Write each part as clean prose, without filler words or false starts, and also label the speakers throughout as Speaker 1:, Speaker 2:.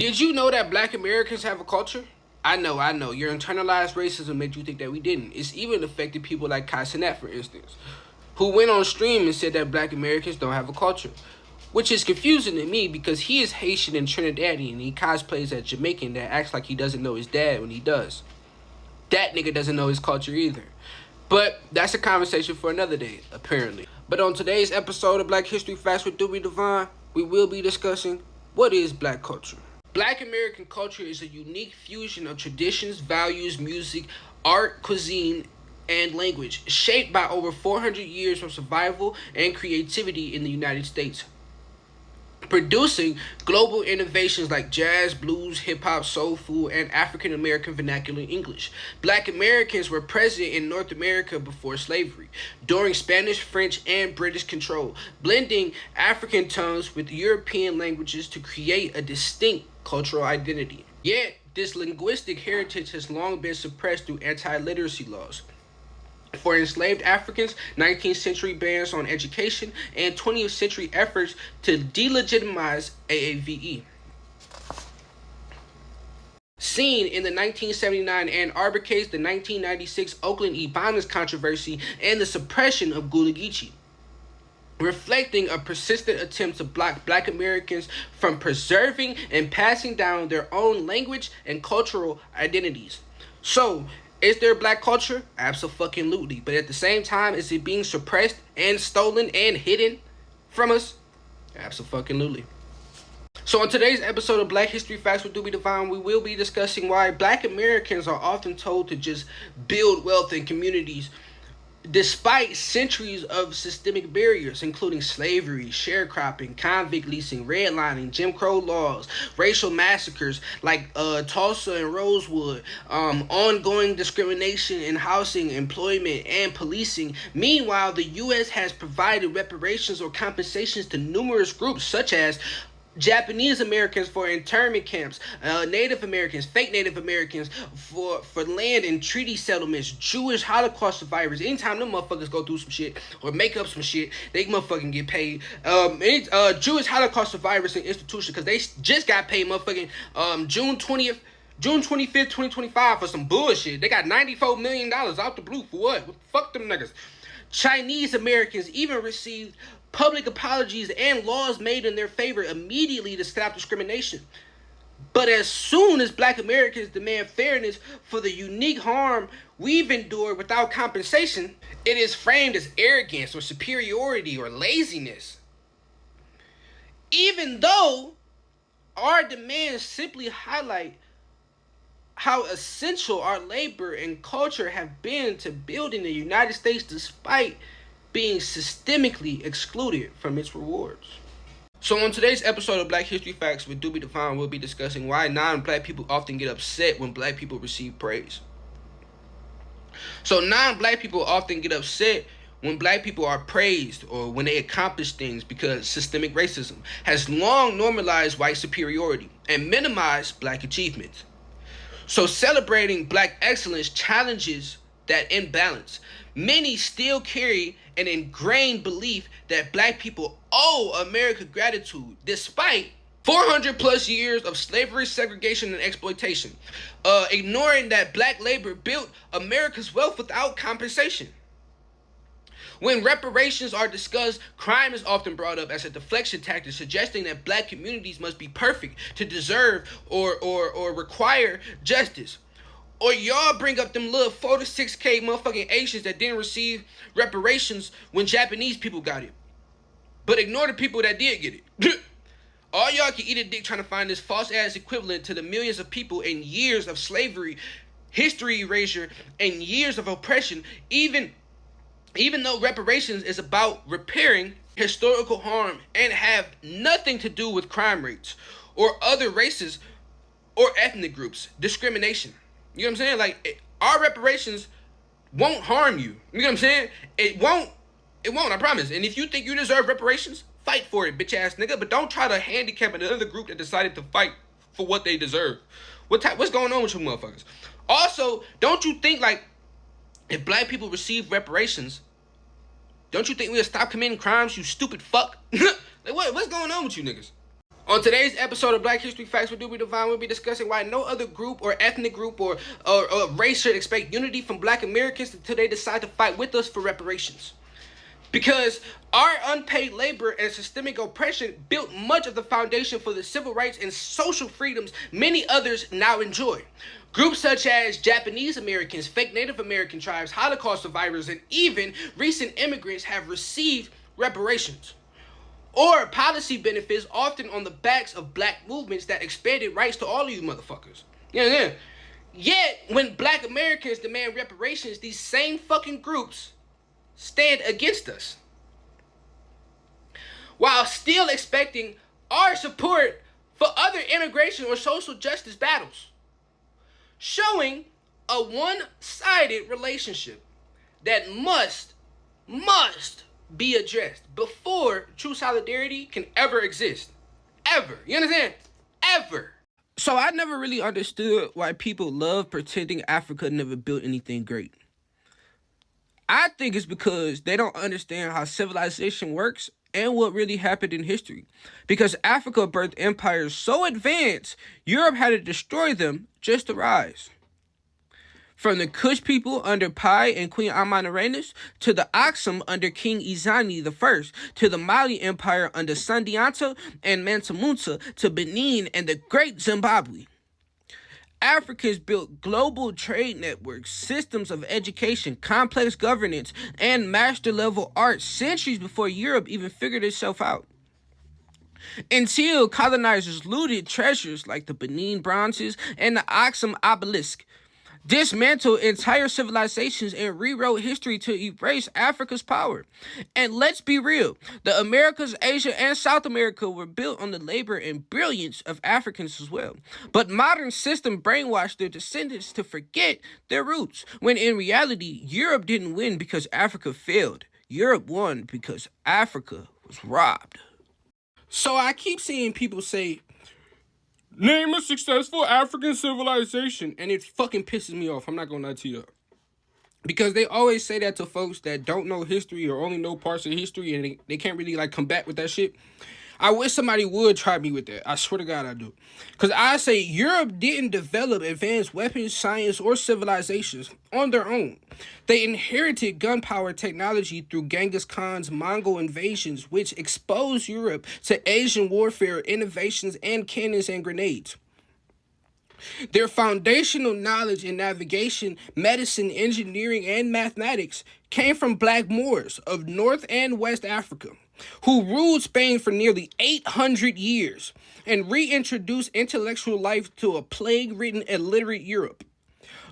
Speaker 1: Did you know that black Americans have a culture? I know. Your internalized racism made you think that we didn't. It's even affected people like Kai Cenat, for instance, who went on stream and said that black Americans don't have a culture. Which is confusing to me because he is Haitian and Trinidadian and he cosplays as Jamaican that acts like he doesn't know his dad when he does. That nigga doesn't know his culture either. But that's a conversation for another day, apparently. But on today's episode of Black History Facts with Dewey Devine, we will be discussing what is black culture. Black American culture is a unique fusion of traditions, values, music, art, cuisine, and language, shaped by over 400 years of survival and creativity in the United States, producing global innovations like jazz, blues, hip-hop, soul food, and African American vernacular English. Black Americans were present in North America before slavery, during Spanish, French, and British control, blending African tongues with European languages to create a distinct cultural identity. Yet, this linguistic heritage has long been suppressed through anti-literacy laws. For enslaved Africans, 19th century bans on education, and 20th century efforts to delegitimize AAVE. Seen in the 1979 Ann Arbor case, the 1996 Oakland Ebonics controversy, and the suppression of Gullah Geechee, reflecting a persistent attempt to block black Americans from preserving and passing down their own language and cultural identities. So, is there black culture? Abso-fucking-lutely. But at the same time, is it being suppressed and stolen and hidden from us? Abso-fucking-lutely. So on today's episode of Black History Facts with Dewey Devine, we will be discussing why black Americans are often told to just build wealth in communities despite centuries of systemic barriers, including slavery, sharecropping, convict leasing, redlining, Jim Crow laws, racial massacres like Tulsa and Rosewood, ongoing discrimination in housing, employment, and policing. Meanwhile, the U.S. has provided reparations or compensations to numerous groups such as Japanese Americans for internment camps, Native Americans, fake Native Americans for land and treaty settlements, Jewish Holocaust survivors. Anytime them motherfuckers go through some shit or make up some shit, they motherfucking get paid. Jewish Holocaust survivors in institutions because they just got paid motherfucking June 25th, 2025 for some bullshit. They got $94 million out the blue for what? Fuck them niggas. Chinese Americans even received public apologies and laws made in their favor immediately to stop discrimination. But as soon as black Americans demand fairness for the unique harm we've endured without compensation, it is framed as arrogance or superiority or laziness. Even though our demands simply highlight how essential our labor and culture have been to building the United States despite being systemically excluded from its rewards. So on today's episode of Black History Facts with Dewey Devine, we'll be discussing why non-black people often get upset when black people receive praise. So non-black people often get upset when black people are praised or when they accomplish things because systemic racism has long normalized white superiority and minimized black achievements. So celebrating black excellence challenges that imbalance. Many still carry an ingrained belief that black people owe America gratitude despite 400 plus years of slavery, segregation, and exploitation, ignoring that black labor built America's wealth without compensation. When reparations are discussed, crime is often brought up as a deflection tactic, suggesting that black communities must be perfect to deserve or require justice. Or y'all bring up them little 4 to 6K motherfucking Asians that didn't receive reparations when Japanese people got it, but ignore the people that did get it. All y'all can eat a dick trying to find this false ass equivalent to the millions of people and years of slavery, history erasure, and years of oppression, even though reparations is about repairing historical harm and have nothing to do with crime rates or other races or ethnic groups, discrimination. You know what I'm saying? Like, our reparations won't harm you. You know what I'm saying? It won't, I promise. And if you think you deserve reparations, fight for it, bitch ass nigga. But don't try to handicap another group that decided to fight for what they deserve. What's going on with you motherfuckers? Also, don't you think, like, if black people receive reparations, don't you think we'll stop committing crimes, you stupid fuck? Like, what's going on with you niggas? On today's episode of Black History Facts with Doobie Divine, we'll be discussing why no other group or ethnic group or race should expect unity from Black Americans until they decide to fight with us for reparations. Because our unpaid labor and systemic oppression built much of the foundation for the civil rights and social freedoms many others now enjoy. Groups such as Japanese Americans, fake Native American tribes, Holocaust survivors, and even recent immigrants have received reparations or policy benefits, often on the backs of black movements that expanded rights to all of you motherfuckers. Yeah. Yet, when Black Americans demand reparations, these same fucking groups stand against us, while still expecting our support for other immigration or social justice battles, showing a one-sided relationship that must be addressed before true solidarity can ever exist. Ever. You understand? Ever. So I never really understood why people love pretending Africa never built anything great. I think it's because they don't understand how civilization works and what really happened in history. Because Africa birthed empires so advanced, Europe had to destroy them just to rise. From the Kush people under Pai and Queen Amanirenas, to the Aksum under King Izani I, to the Mali Empire under Sandianta and Mansa Musa, to Benin and the Great Zimbabwe. Africans built global trade networks, systems of education, complex governance, and master-level art centuries before Europe even figured itself out. Until colonizers looted treasures like the Benin bronzes and the Aksum obelisk, dismantled entire civilizations and rewrote history to erase Africa's power. And let's be real, the Americas, Asia, and South America were built on the labor and brilliance of Africans as well. But modern system brainwashed their descendants to forget their roots, when in reality, Europe didn't win because Africa failed. Europe won because Africa was robbed. So I keep seeing people say, name a successful African civilization, and it fucking pisses me off. I'm not gonna lie to you. Because they always say that to folks that don't know history or only know parts of history, and they can't really like combat with that shit. I wish somebody would try me with that. I swear to God I do. Because I say Europe didn't develop advanced weapons, science, or civilizations on their own. They inherited gunpowder technology through Genghis Khan's Mongol invasions, which exposed Europe to Asian warfare, innovations, and cannons and grenades. Their foundational knowledge in navigation, medicine, engineering, and mathematics came from Black Moors of North and West Africa, who ruled Spain for nearly 800 years and reintroduced intellectual life to a plague-ridden, illiterate Europe.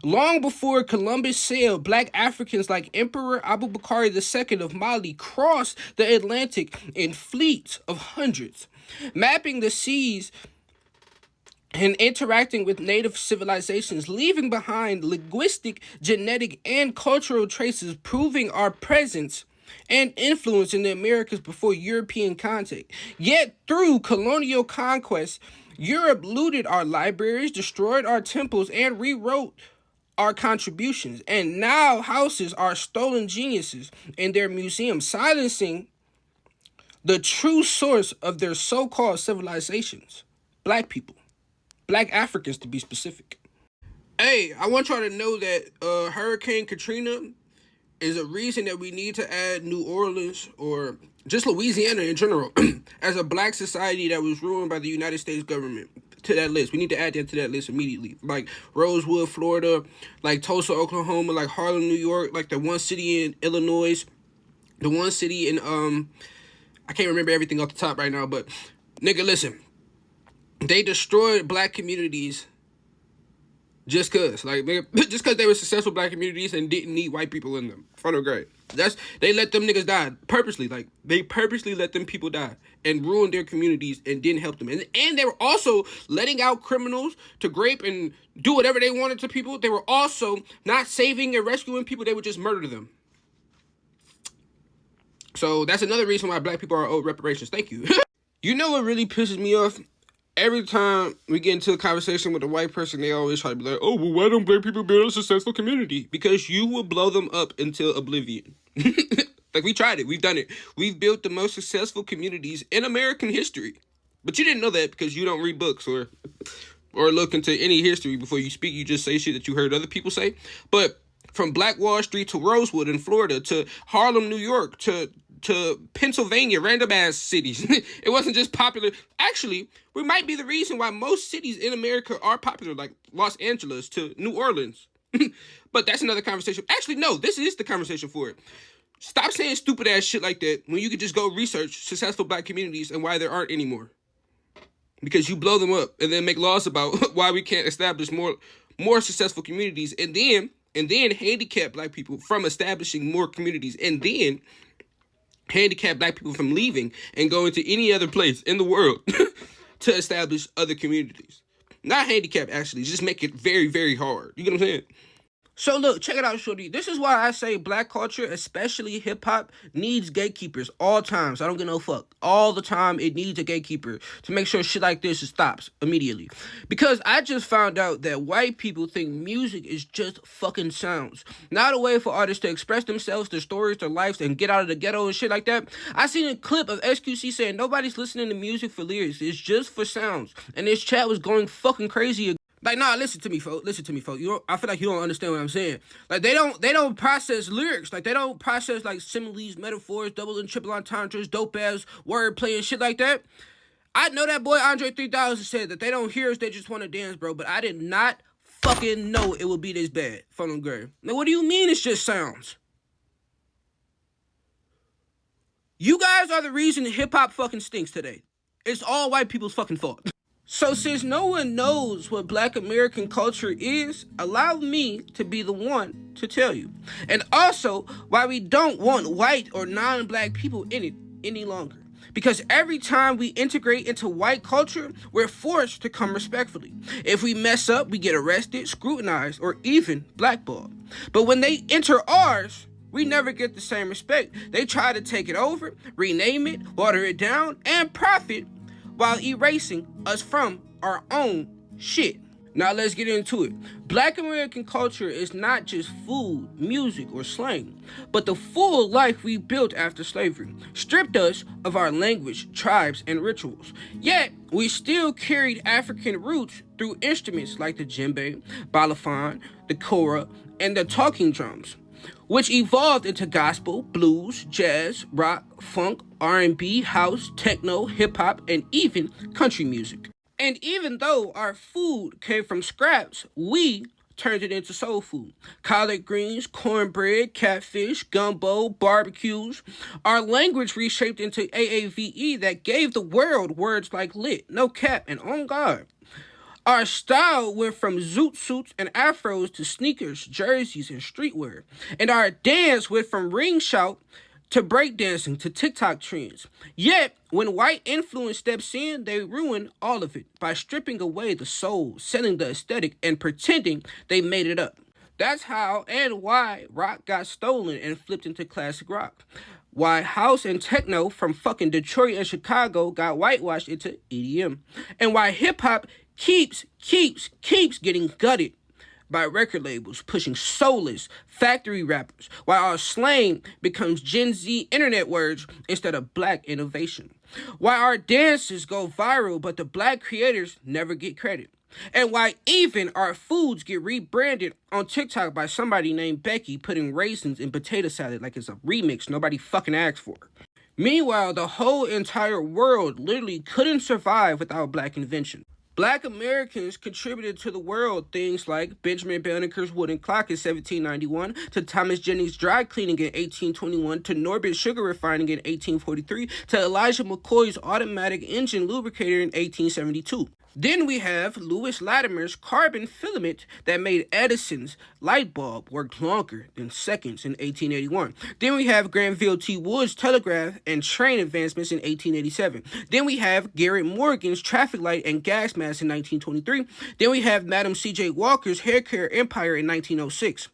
Speaker 1: Long before Columbus sailed, Black Africans like Emperor Abubakar II of Mali crossed the Atlantic in fleets of hundreds, mapping the seas and interacting with native civilizations, leaving behind linguistic, genetic, and cultural traces proving our presence and influence in the Americas before European contact. Yet, through colonial conquest, Europe looted our libraries, destroyed our temples, and rewrote our contributions, and now houses our stolen geniuses in their museums, silencing the true source of their so-called civilizations. Black people. Black Africans, to be specific. Hey, I want y'all to know that Hurricane Katrina is a reason that we need to add New Orleans, or just Louisiana in general, as a black society that was ruined by the United States government, to that list. We need to add that to that list immediately. Like Rosewood, Florida, like Tulsa, Oklahoma, like Harlem, New York, like the one city in Illinois, the one city in, I can't remember everything off the top right now, but nigga, listen. They destroyed black communities just cause. Like, just cause they were successful black communities and didn't need white people in them. Front of grade. They let them niggas die purposely. Like, they purposely let them people die and ruined their communities and didn't help them. And they were also letting out criminals to grape and do whatever they wanted to people. They were also not saving and rescuing people. They would just murder them. So that's another reason why black people are owed reparations. Thank you. You know what really pisses me off? Every time we get into a conversation with a white person, they always try to be like, oh, well, why don't black people build a successful community? Because you will blow them up until oblivion. Like, we tried it. We've done it. We've built the most successful communities in American history.
Speaker 2: But you didn't know that because you don't read books or look into any history before you speak. You just say shit that you heard other people say. But from Black Wall Street to Rosewood in Florida to Harlem, New York to Pennsylvania, random ass cities. It wasn't just popular. Actually, we might be the reason why most cities in America are popular, like Los Angeles to New Orleans. But that's another conversation. Actually, no, this is the conversation for it. Stop saying stupid ass shit like that when you could just go research successful black communities and why there aren't anymore. Because you blow them up and then make laws about why we can't establish more successful communities and then handicap black people from establishing more communities and then handicap black people from leaving and going to any other place in the world to establish other communities. Not handicap, actually. Just make it very, very hard. You get what I'm saying? So look, check it out, shorty. This is why I say black culture, especially hip-hop, needs gatekeepers all times. I don't give no fuck. All the time, it needs a gatekeeper to make sure shit like this stops immediately. Because I just found out that white people think music is just fucking sounds. Not a way for artists to express themselves, their stories, their lives, and get out of the ghetto and shit like that. I seen a clip of SQC saying nobody's listening to music for lyrics. It's just for sounds. And this chat was going fucking crazy. Like, nah, listen to me, folks. I feel like you don't understand what I'm saying. Like, they don't process lyrics. Like, they don't process, like, similes, metaphors, double and triple entendres, dope-ass wordplay and shit like that. I know that boy Andre 3000 said that they don't hear us, they just want to dance, bro. But I did not fucking know it would be this bad. Fun and grave. Now, what do you mean it's just sounds? You guys are the reason hip-hop fucking stinks today. It's all white people's fucking fault. So since no one knows what black American culture is, allow me to be the one to tell you. And also, why we don't want white or non-black people in it any longer. Because every time we integrate into white culture, we're forced to come respectfully. If we mess up, we get arrested, scrutinized, or even blackballed. But when they enter ours, we never get the same respect. They try to take it over, rename it, water it down, and profit while erasing us from our own shit. Now let's get into it. Black American culture is not just food, music, or slang, but the full life we built after slavery, stripped us of our language, tribes, and rituals. Yet, we still carried African roots through instruments like the djembe, balafon, the kora, and the talking drums, which evolved into gospel, blues, jazz, rock, funk, R&B, house, techno, hip-hop, and even country music. And even though our food came from scraps, we turned it into soul food. Collard greens, cornbread, catfish, gumbo, barbecues. Our language reshaped into AAVE that gave the world words like lit, no cap, and on guard. Our style went from zoot suits and afros to sneakers, jerseys, and streetwear. And our dance went from ring shout to breakdancing to TikTok trends. Yet, when white influence steps in, they ruin all of it by stripping away the soul, selling the aesthetic, and pretending they made it up. That's how and why rock got stolen and flipped into classic rock. Why house and techno from fucking Detroit and Chicago got whitewashed into EDM. And why hip-hop keeps getting gutted by record labels pushing soulless factory rappers, while our slang becomes Gen Z internet words instead of black innovation. Why our dances go viral, but the black creators never get credit. And why even our foods get rebranded on TikTok by somebody named Becky putting raisins in potato salad like it's a remix nobody fucking asked for. Meanwhile, the whole entire world literally couldn't survive without black invention. Black Americans contributed to the world things like Benjamin Banneker's wooden clock in 1791, to Thomas Jennings' dry cleaning in 1821, to Norbert sugar refining in 1843, to Elijah McCoy's automatic engine lubricator in 1872. Then we have Lewis Latimer's carbon filament that made Edison's light bulb work longer than seconds in 1881. Then we have Granville T. Wood's telegraph and train advancements in 1887. Then we have Garrett Morgan's traffic light and gas mask in 1923. Then we have Madam C.J. Walker's hair care empire in 1906.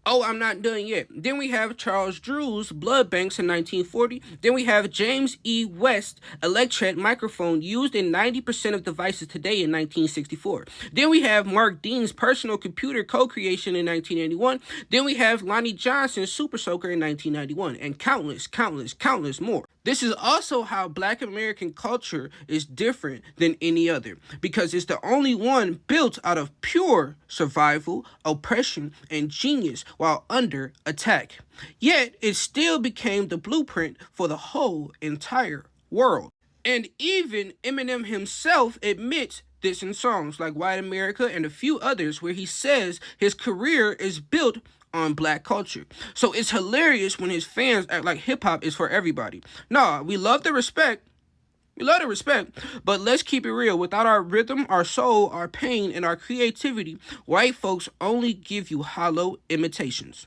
Speaker 2: Oh, I'm not done yet. Then we have Charles Drew's blood banks in 1940. Then we have James E. West's Electret microphone used in 90% of devices today in 1964. Then we have Mark Dean's personal computer co-creation in 1981. Then we have Lonnie Johnson's Super Soaker in 1991, and countless more. This is also how Black American culture is different than any other, because it's the only one built out of pure survival, oppression, and genius while under attack. Yet, it still became the blueprint for the whole entire world. And even Eminem himself admits this in songs like White America and a few others where he says his career is built on black culture. So it's hilarious when his fans act like hip hop is for everybody. Nah, we love the respect. We love the respect, but let's keep it real. Without our rhythm, our soul, our pain, and our creativity, white folks only give you hollow imitations.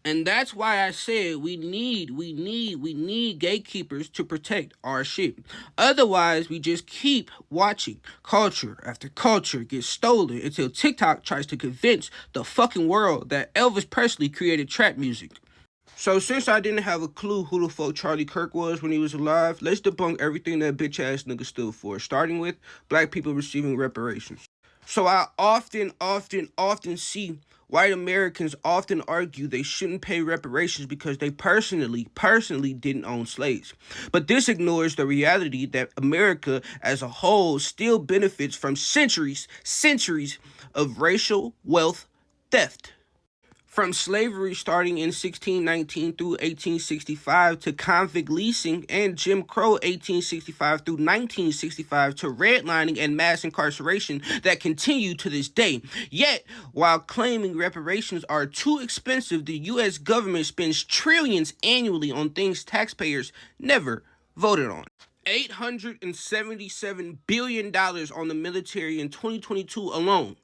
Speaker 2: And that's why I said we need gatekeepers to protect our shit. Otherwise, we just keep watching culture after culture get stolen until TikTok tries to convince the fucking world that Elvis Presley created trap music. So since I didn't have a clue who the fuck Charlie Kirk was when he was alive, let's debunk everything that bitch ass nigga stood for, starting with black people receiving reparations. So I often see white Americans often argue they shouldn't pay reparations because they personally didn't own slaves. But this ignores the reality that America as a whole still benefits from centuries of racial wealth theft. From slavery starting in 1619 through 1865 to convict leasing and Jim Crow 1865 through 1965 to redlining and mass incarceration that continue to this day. Yet, while claiming reparations are too expensive, the U.S. government spends trillions annually on things taxpayers never voted on. $877 billion on the military in 2022 alone.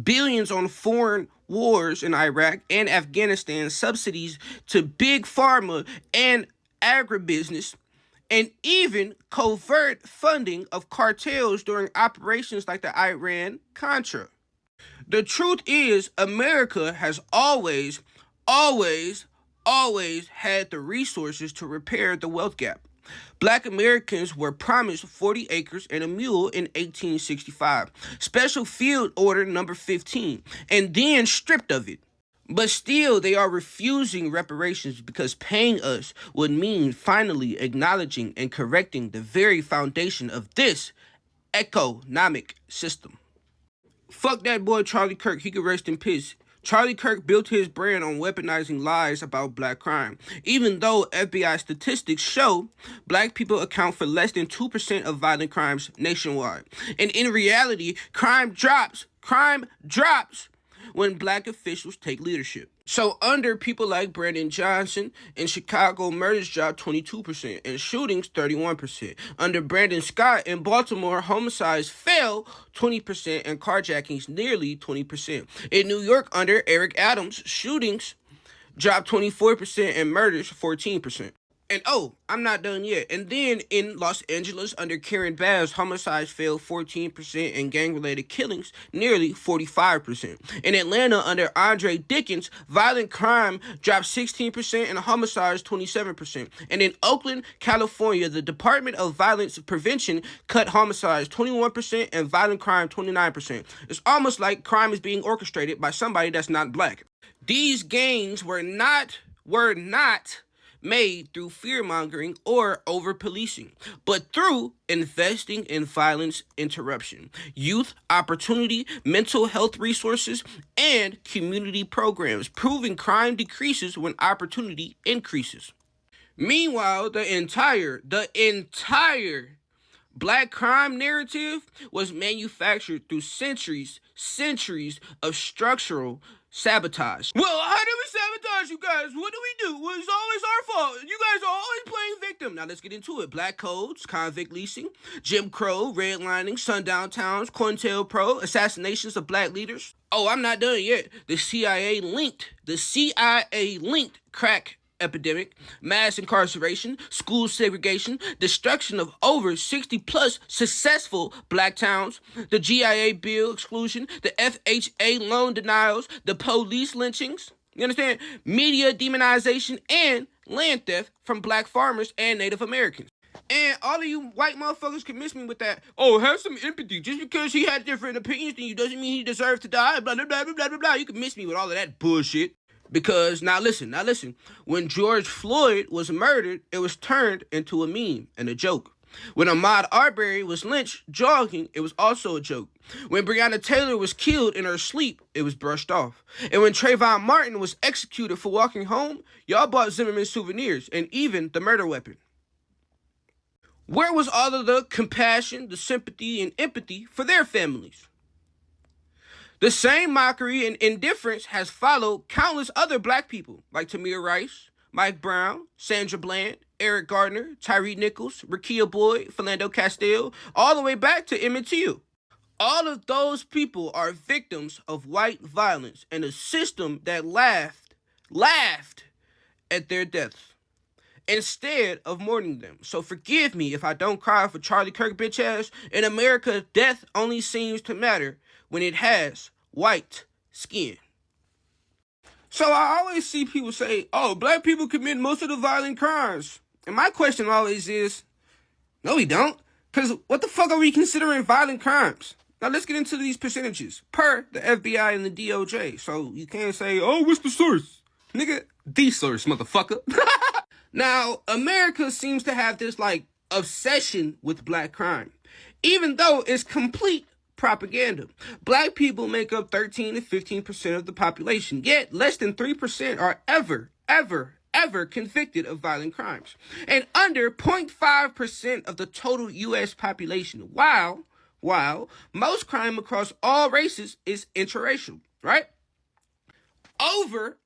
Speaker 2: Billions on foreign wars in Iraq and Afghanistan, subsidies to big pharma and agribusiness, and even covert funding of cartels during operations like the Iran-Contra. The truth is, America has always had the resources to repair the wealth gap. Black Americans were promised 40 acres and a mule in 1865, Special Field Order number 15, and then stripped of it. But still, they are refusing reparations because paying us would mean finally acknowledging and correcting the very foundation of this economic system. Fuck that boy Charlie Kirk, he could rest in peace. Charlie Kirk built his brand on weaponizing lies about black crime. Even though FBI statistics show black people account for less than 2% of violent crimes nationwide. And in reality, crime drops when black officials take leadership. So under people like Brandon Johnson, in Chicago, murders dropped 22% and shootings 31%. Under Brandon Scott in Baltimore, homicides fell 20% and carjackings nearly 20%. In New York, under Eric Adams, shootings dropped 24% and murders 14%. And oh, I'm not done yet. And then in Los Angeles, under Karen Bass, homicides fell 14% and gang-related killings nearly 45%. In Atlanta, under Andre Dickens, violent crime dropped 16% and homicides 27%. And in Oakland, California, the Department of Violence Prevention cut homicides 21% and violent crime 29%. It's almost like crime is being orchestrated by somebody that's not black. These gains were not made through fear-mongering or over-policing, but through investing in violence interruption, youth opportunity, mental health resources, and community programs, proving crime decreases when opportunity increases. Meanwhile, the entire black crime narrative was manufactured through centuries of structural sabotage. Well, how do we sabotage you guys? What do we do? Well, it's always our fault. You guys are always playing victim. Now let's get into it. Black codes, convict leasing, Jim Crow, redlining, sundown towns, COINTELPRO, assassinations of black leaders. Oh, I'm not done yet. The CIA linked crack epidemic, mass incarceration, school segregation, destruction of over 60 plus successful black towns, the GIA bill exclusion, the FHA loan denials, the police lynchings, you understand? Media demonization and land theft from black farmers and Native Americans. And all of you white motherfuckers can miss me with that. Oh, have some empathy. Just because he had different opinions than you doesn't mean he deserves to die. Blah, blah, blah, blah, blah, blah. You can miss me with all of that bullshit. Because now listen. When George Floyd was murdered, it was turned into a meme and a joke. When Ahmaud Arbery was lynched jogging, it was also a joke. When Breonna Taylor was killed in her sleep, it was brushed off. And when Trayvon Martin was executed for walking home, y'all bought Zimmerman souvenirs and even the murder weapon. Where was all of the compassion, the sympathy, and empathy for their families? The same mockery and indifference has followed countless other black people like Tamir Rice, Mike Brown, Sandra Bland, Eric Gardner, Tyree Nichols, Rakia Boyd, Philando Castile, all the way back to Emmett Till. All of those people are victims of white violence and a system that laughed at their deaths instead of mourning them. So forgive me if I don't cry for Charlie Kirk bitch ass. In America, death only seems to matter when it has white skin. So I always see people say, oh, black people commit most of the violent crimes. And my question always is, no, we don't. Because what the fuck are we considering violent crimes? Now let's get into these percentages per the FBI and the DOJ. So you can't say, oh, what's the source? Nigga, the source, motherfucker. Now, America seems to have this, obsession with black crime, even though it's complete propaganda. Black people make up 13 to 15% of the population, yet less than 3% are ever convicted of violent crimes, and under 0.5% of the total U.S. population, while most crime across all races is interracial, right? Over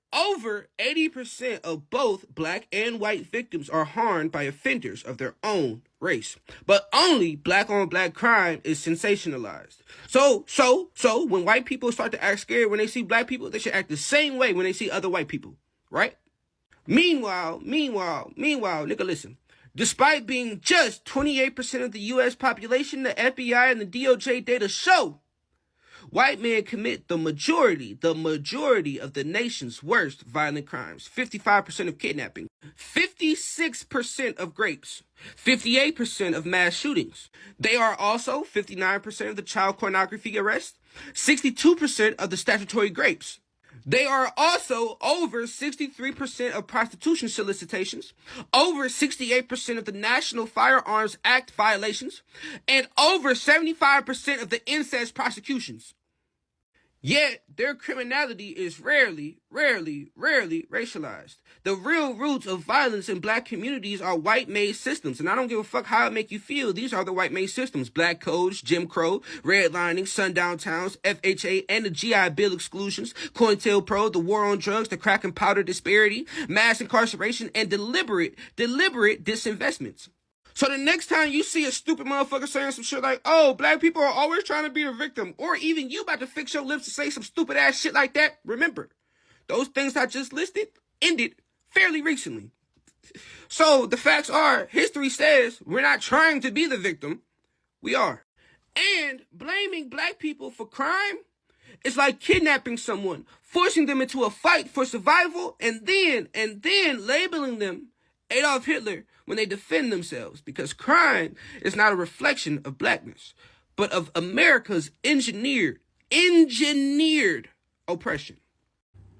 Speaker 2: 80% of both black and white victims are harmed by offenders of their own race. But only black on black crime is sensationalized. So when white people start to act scared when they see black people, they should act the same way when they see other white people, right? Meanwhile, nigga, listen. Despite being just 28% of the U.S. population, the FBI and the DOJ data show white men commit the majority of the nation's worst violent crimes. 55% of kidnapping, 56% of rapes, 58% of mass shootings. They are also 59% of the child pornography arrests, 62% of the statutory rapes. They are also over 63% of prostitution solicitations, over 68% of the National Firearms Act violations, and over 75% of the incest prosecutions. Yet, their criminality is rarely racialized. The real roots of violence in black communities are white-made systems, and I don't give a fuck how it make you feel. These are the white-made systems. Black codes, Jim Crow, redlining, sundown towns, FHA, and the GI Bill exclusions, COINTELPRO, the war on drugs, the crack and powder disparity, mass incarceration, and deliberate disinvestments. So the next time you see a stupid motherfucker saying some shit like, oh, black people are always trying to be a victim, or even you about to fix your lips to say some stupid ass shit like that, remember, those things I just listed ended fairly recently. So the facts are, history says we're not trying to be the victim, we are. And blaming black people for crime is like kidnapping someone, forcing them into a fight for survival, and then labeling them Adolf Hitler when they defend themselves, because crime is not a reflection of blackness, but of America's engineered oppression.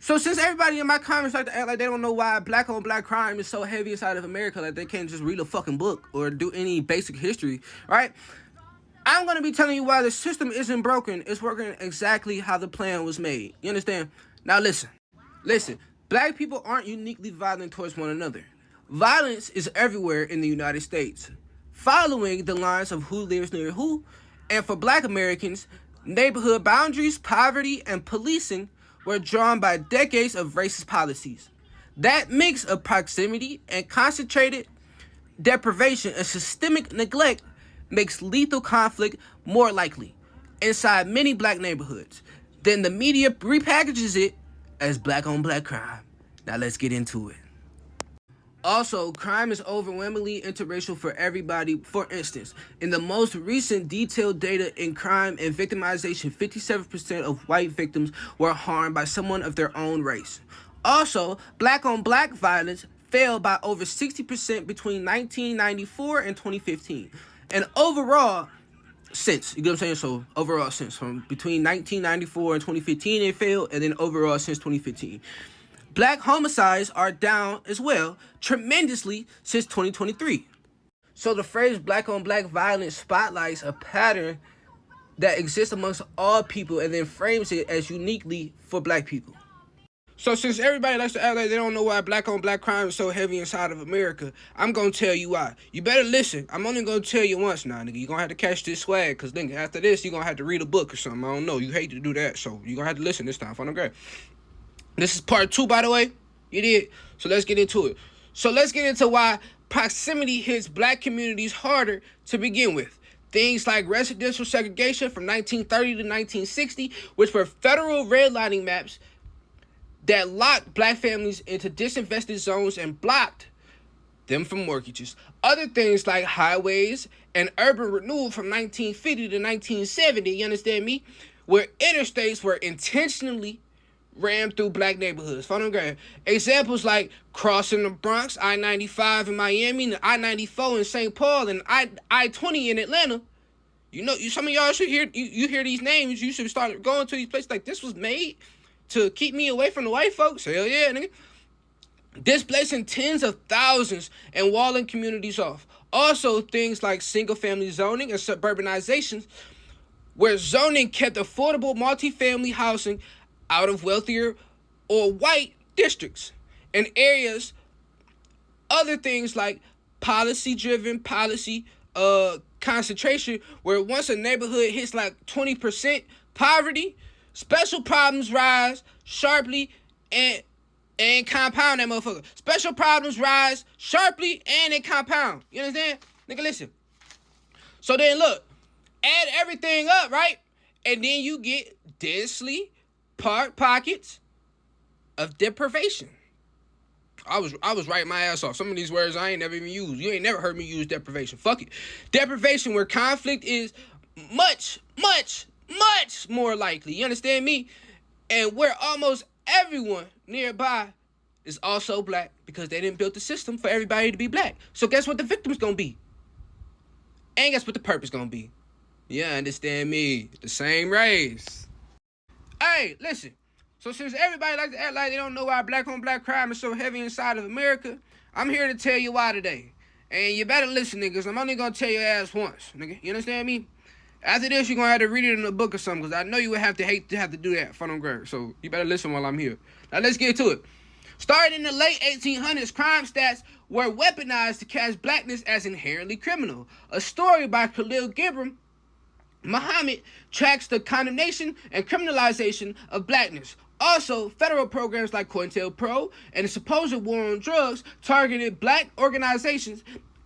Speaker 2: So since everybody in my comments like to act like they don't know why black on black crime is so heavy inside of America, like they can't just read a fucking book or do any basic history, right? I'm going to be telling you why the system isn't broken. It's working exactly how the plan was made. You understand? Now listen. Black people aren't uniquely violent towards one another. Violence is everywhere in the United States, following the lines of who lives near who, and for black Americans, neighborhood boundaries, poverty, and policing were drawn by decades of racist policies. That mix of proximity and concentrated deprivation and systemic neglect makes lethal conflict more likely inside many black neighborhoods. Then the media repackages it as black on black crime. Now let's get into it. Also, crime is overwhelmingly interracial for everybody. For instance, in the most recent detailed data in crime and victimization, 57% of white victims were harmed by someone of their own race. Also, black on black violence fell by over 60% between 1994 and 2015. And overall, since, you get what I'm saying? So, overall, since from between 1994 and 2015, it failed, and then overall, since 2015. Black homicides are down as well, tremendously since 2023. So the phrase black on black violence spotlights a pattern that exists amongst all people and then frames it as uniquely for black people. So since everybody likes to act like they don't know why black on black crime is so heavy inside of America, I'm gonna tell you why. You better listen. I'm only gonna tell you once now, nigga. You're gonna have to catch this swag, cause nigga, after this, you're gonna have to read a book or something. I don't know. You hate to do that, so you're gonna have to listen this time. Fun, okay? This is part 2, by the way. You did. So let's get into it. So let's get into why proximity hits black communities harder to begin with. Things like residential segregation from 1930 to 1960, which were federal redlining maps that locked black families into disinvested zones and blocked them from mortgages. Other things like highways and urban renewal from 1950 to 1970, you understand me? Where interstates were intentionally rammed through black neighborhoods. Examples like crossing the Bronx, I-95 in Miami, and I-94 in St. Paul, and I-20 in Atlanta. You know, some of y'all should hear, you hear these names, you should start going to these places like this was made to keep me away from the white folks. Hell yeah, nigga. Displacing tens of thousands and walling communities off. Also, things like single-family zoning and suburbanizations, where zoning kept affordable multifamily housing out of wealthier or white districts. And areas, other things like policy concentration, where once a neighborhood hits like 20% poverty, special problems rise sharply and compound that motherfucker. Special problems rise sharply and they compound. You understand? Nigga, listen. So then look, add everything up, right? And then you get densely pockets of deprivation. I was writing my ass off. Some of these words I ain't never even used. You ain't never heard me use deprivation. Fuck it. Deprivation, where conflict is much, much, much more likely. You understand me? And where almost everyone nearby is also black, because they didn't build the system for everybody to be black. So guess what the victim's gonna be? And guess what the purpose gonna be? You understand me? The same race. Hey, listen. So since everybody likes to act like they don't know why black on black crime is so heavy inside of America, I'm here to tell you why today. And you better listen, niggas. I'm only gonna tell your ass once, nigga. You understand me? After this, you're gonna have to read it in a book or something, because I know you would have to hate to have to do that. Fun on ground. So you better listen while I'm here. Now let's get to it. Starting in the late 1800s, crime stats were weaponized to cast blackness as inherently criminal. A story by Khalil Gibran Muhammad tracks the condemnation and criminalization of blackness. Also, federal programs like COINTELPRO and the supposed war on drugs targeted black organizations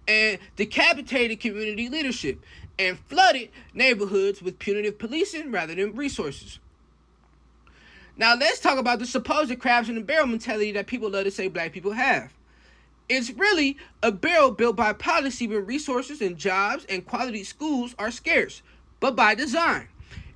Speaker 2: and decapitated community leadership and flooded neighborhoods with punitive policing rather than resources. Now let's talk about the supposed crabs in the barrel mentality that people love to say black people have. It's really a barrel built by policy when resources and jobs and quality schools are scarce, but by design.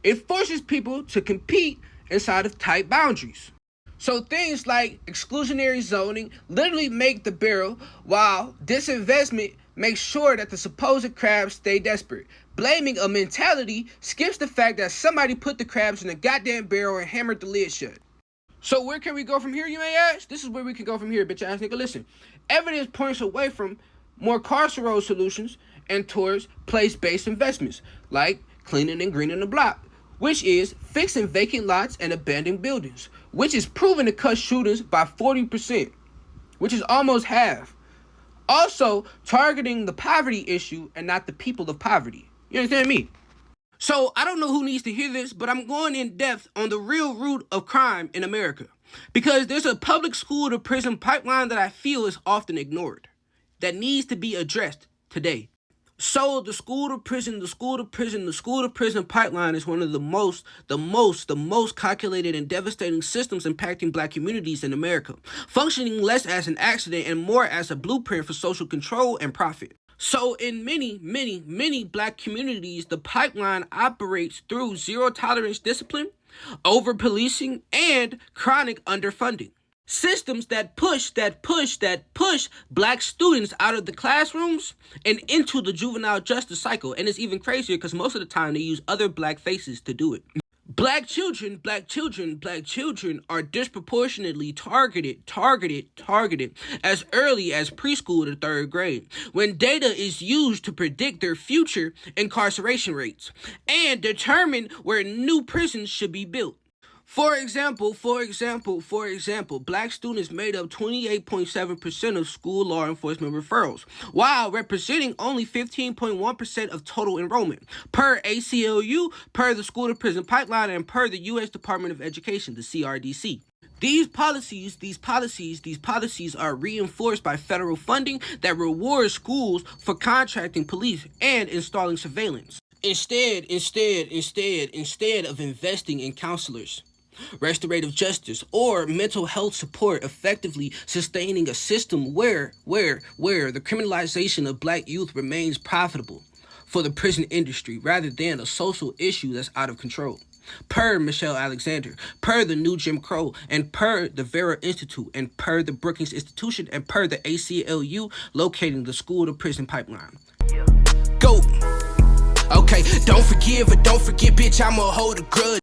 Speaker 2: It forces people to compete inside of tight boundaries. So things like exclusionary zoning literally make the barrel, while disinvestment makes sure that the supposed crabs stay desperate. Blaming a mentality skips the fact that somebody put the crabs in a goddamn barrel and hammered the lid shut. So where can we go from here, you may ask? This is where we can go from here, bitch ass nigga. Listen, evidence points away from more carceral solutions and towards place-based investments, like cleaning and greening the block, which is fixing vacant lots and abandoned buildings, which is proven to cut shootings by 40%, which is almost half. Also, targeting the poverty issue and not the people of poverty. You understand me? So, I don't know who needs to hear this, but I'm going in depth on the real root of crime in America. Because there's a public school to prison pipeline that I feel is often ignored, that needs to be addressed today. So the school to prison pipeline is one of the most calculated and devastating systems impacting black communities in America, functioning less as an accident and more as a blueprint for social control and profit. So in many black communities, the pipeline operates through zero tolerance discipline, over policing, and chronic underfunding. Systems that push black students out of the classrooms and into the juvenile justice cycle. And it's even crazier because most of the time they use other black faces to do it. Black children are disproportionately targeted as early as preschool to third grade, when data is used to predict their future incarceration rates and determine where new prisons should be built. For example, black students made up 28.7% of school law enforcement referrals, while representing only 15.1% of total enrollment, per ACLU, per the School to Prison Pipeline, and per the U.S. Department of Education, the CRDC. These policies are reinforced by federal funding that rewards schools for contracting police and installing surveillance. Instead of investing in counselors, restorative justice, or mental health support, effectively sustaining a system where the criminalization of black youth remains profitable for the prison industry rather than a social issue that's out of control. Per Michelle Alexander, per the New Jim Crow, and per the Vera Institute, and per the Brookings Institution, and per the ACLU locating the school to prison pipeline. Go. Okay, don't forgive or don't forget, bitch, I'ma hold a grudge.